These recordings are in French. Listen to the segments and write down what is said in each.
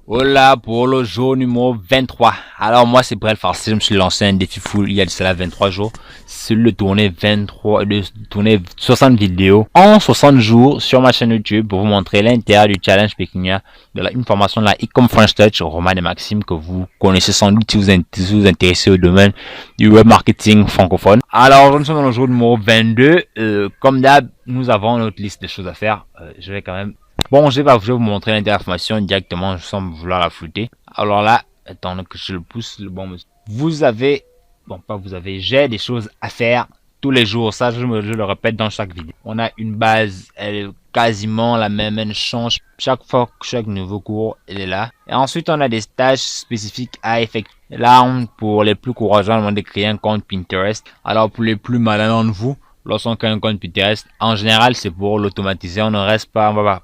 Voilà pour le jour numéro 23. Alors moi c'est Brel Farsi, je me suis lancé un défi full il y a de cela 23 jours. C'est de tourner 60 vidéos en 60 jours sur ma chaîne YouTube pour vous montrer l'intérêt du challenge pécuniaire de une formation de la Ecom French Touch, Roman et Maxime, que vous connaissez sans doute si vous intéressez au domaine du web marketing francophone. Alors nous sommes dans le jour numéro 22. Comme d'hab, nous avons notre liste de choses à faire. Je vais quand même Bon, je vais vous montrer l'information directement sans vouloir la flouter. Alors là, attendez que je le pousse, le bon monsieur. Vous avez, bon pas vous avez, j'ai des choses à faire tous les jours. Ça, je le répète dans chaque vidéo. On a une base, elle est quasiment la même, elle change chaque fois, chaque nouveau cours, elle est là. Et ensuite, on a des tâches spécifiques à effectuer. Là, pour les plus courageux, on demande de créer un compte Pinterest. Alors, pour les plus malins d'entre vous, lorsqu'on crée un compte Pinterest, en général, c'est pour l'automatiser. On ne reste pas, on va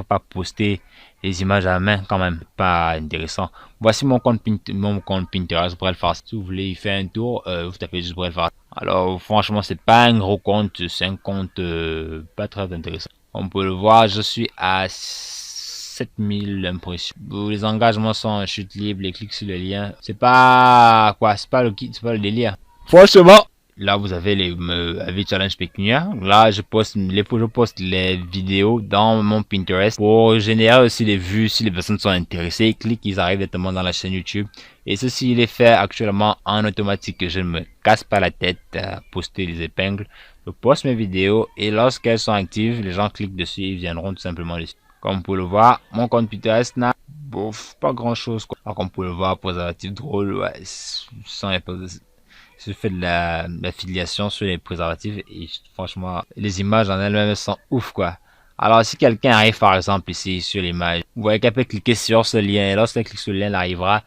pas poster les images à la main quand même. Pas intéressant. Voici mon compte Pinterest, Brel Farsi. Si vous voulez y faire un tour, vous tapez juste Brel Farsi. Alors, franchement, c'est pas un gros compte. C'est un compte pas très intéressant. On peut le voir, je suis à 7000 impressions. Les engagements sont en chute libre, les clics sur le lien. C'est pas quoi, c'est pas le délire. Franchement, là vous avez les challenge pécuniaire. Là je poste les vidéos dans mon Pinterest pour générer aussi des vues. Si les personnes sont intéressées, ils cliquent, ils arrivent directement dans la chaîne YouTube. Et ceci il est fait actuellement en automatique. Je ne me casse pas la tête à poster les épingles. Je poste mes vidéos et lorsqu'elles sont actives, les gens cliquent dessus et ils viendront tout simplement dessus. Comme vous pouvez le voir, mon compte Pinterest n'a pas grand chose quoi. Alors, comme vous pouvez le voir, préservatif drôle, ouais, sans je fais de l'affiliation sur les préservatifs et franchement, les images en elles-mêmes sont ouf quoi. Alors si quelqu'un arrive par exemple ici sur l'image, vous voyez qu'elle peut cliquer sur ce lien et lorsqu'elle clique sur le lien, elle arrivera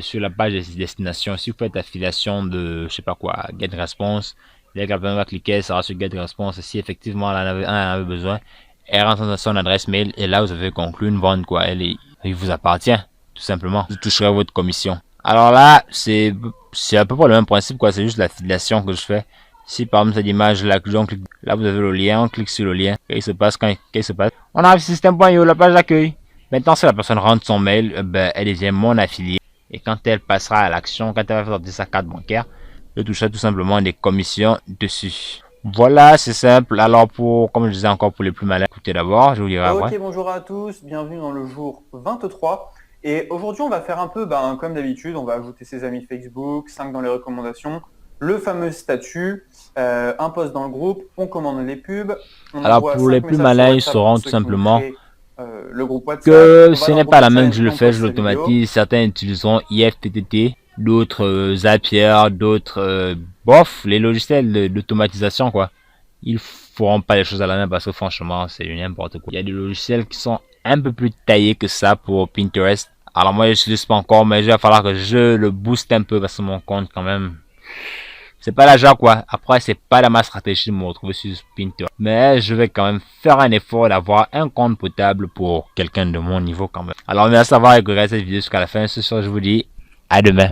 sur la page de destination. Si vous faites affiliation de, je sais pas quoi, Get Response, dès que la personne va cliquer, elle sera sur Get Response. Si effectivement elle en avait besoin, elle rentre dans son adresse mail et là vous avez conclu une vente quoi. Il vous appartient tout simplement. Vous toucherez votre commission. Alors là, c'est à peu près le même principe quoi, c'est juste l'affiliation que je fais. Si par exemple cette image là, là vous avez le lien, on clique sur le lien, qu'est-ce qui se passe? On arrive sur système.io, la page d'accueil. Maintenant si la personne rentre son mail, elle devient mon affilié. Et quand elle passera à l'action, quand elle va faire sortir sa carte bancaire, je toucherai tout simplement des commissions dessus. Voilà, c'est simple. Alors comme je disais encore pour les plus malins, écoutez d'abord, je vous dirai après. Ok, bonjour à tous, bienvenue dans le jour 23. Et aujourd'hui, on va faire un peu, comme d'habitude, on va ajouter ses amis Facebook, 5 dans les recommandations, le fameux statut, un post dans le groupe, on commande les pubs. Alors pour les plus malins, ils sauront tout simplement le groupe WhatsApp. Que ce n'est pas la main que je le fais, je l'automatise. Certains utiliseront IFTTT, d'autres Zapier, d'autres bof, les logiciels d'automatisation quoi. Ils feront pas les choses à la main parce que franchement c'est n'importe quoi. Il y a des logiciels qui sont un peu plus taillés que ça pour Pinterest. Alors moi je n'utilise pas encore, mais il va falloir que je le booste un peu parce que mon compte quand même, c'est pas l'argent quoi. Après c'est pas dans ma stratégie de me retrouver sur Pinterest. Mais je vais quand même faire un effort d'avoir un compte potable pour quelqu'un de mon niveau quand même. Alors merci d'avoir regardé cette vidéo jusqu'à la fin. Ce soir je vous dis à demain.